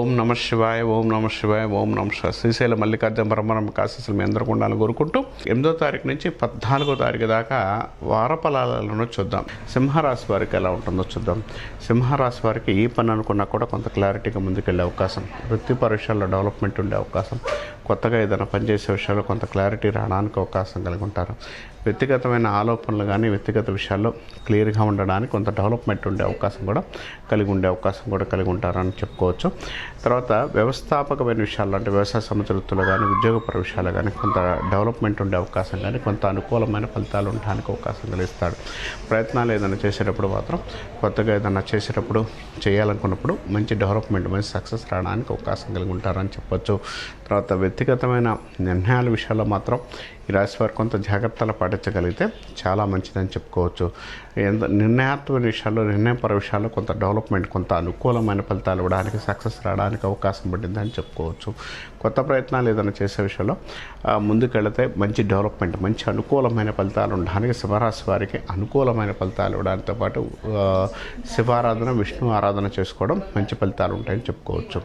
ఓం నమ శివాయ, ఓం నమ శివాయ, ఓం నమ శివాయ. శ్రీశైల మల్లికార్జున పరమహంస ఆశీస్సులు మీ అందరికీ ఉండాలని కోరుకుంటూ 8వ తారీఖు నుంచి 14వ తారీఖు దాకా వార ఫలాలను చూద్దాం. సింహరాశి వారికి ఎలా ఉంటుందో చూద్దాం. సింహరాశి వారికి ఈ పని అనుకున్నా కూడా కొంత క్లారిటీగా ముందుకెళ్ళే అవకాశం, వృత్తిపర విషయాల్లో డెవలప్మెంట్ ఉండే అవకాశం, కొత్తగా ఏదైనా పనిచేసే విషయాల్లో కొంత క్లారిటీ రావడానికి అవకాశం కలిగి ఉంటారు. వ్యక్తిగతమైన ఆలోచనలు కానీ వ్యక్తిగత విషయాల్లో క్లియర్గా ఉండడానికి కొంత డెవలప్మెంట్ ఉండే అవకాశం కూడా కలిగి ఉంటారని చెప్పుకోవచ్చు. తర్వాత వ్యవస్థాపకమైన విషయాలు అంటే వ్యవసాయ సంబంధితులు కానీ ఉద్యోగపర విషయాలు కానీ కొంత డెవలప్మెంట్ ఉండే అవకాశం కానీ కొంత అనుకూలమైన ఫలితాలు ఉండడానికి అవకాశం కలిగిస్తాడు. ప్రయత్నాలు ఏదైనా చేసేటప్పుడు మాత్రం కొత్తగా ఏదైనా చేసేటప్పుడు చేయాలనుకున్నప్పుడు మంచి డెవలప్మెంట్, మంచి సక్సెస్ రావడానికి అవకాశం కలిగి ఉంటారని చెప్పొచ్చు. తర్వాత వ్యక్తిగతమైన నిర్ణయాల విషయాల్లో మాత్రం ఈ రాశి వారు కొంత జాగ్రత్తలు పాటించగలిగితే చాలా మంచిదని చెప్పుకోవచ్చు. నిర్ణయాత్మక విషయాల్లో, నిర్ణయపర విషయాల్లో కొంత డెవలప్మెంట్, కొంత అనుకూలమైన ఫలితాలు ఇవ్వడానికి, సక్సెస్ రావడానికి అవకాశం పడిందని చెప్పుకోవచ్చు. కొత్త ప్రయత్నాలు ఏదైనా చేసే విషయంలో ముందుకెళితే మంచి డెవలప్మెంట్, మంచి అనుకూలమైన ఫలితాలు ఉండడానికి సింహరాశి వారికి అనుకూలమైన ఫలితాలు ఇవ్వడంతో పాటు శివారాధన, విష్ణు ఆరాధన చేసుకోవడం మంచి ఫలితాలు ఉంటాయని చెప్పుకోవచ్చు.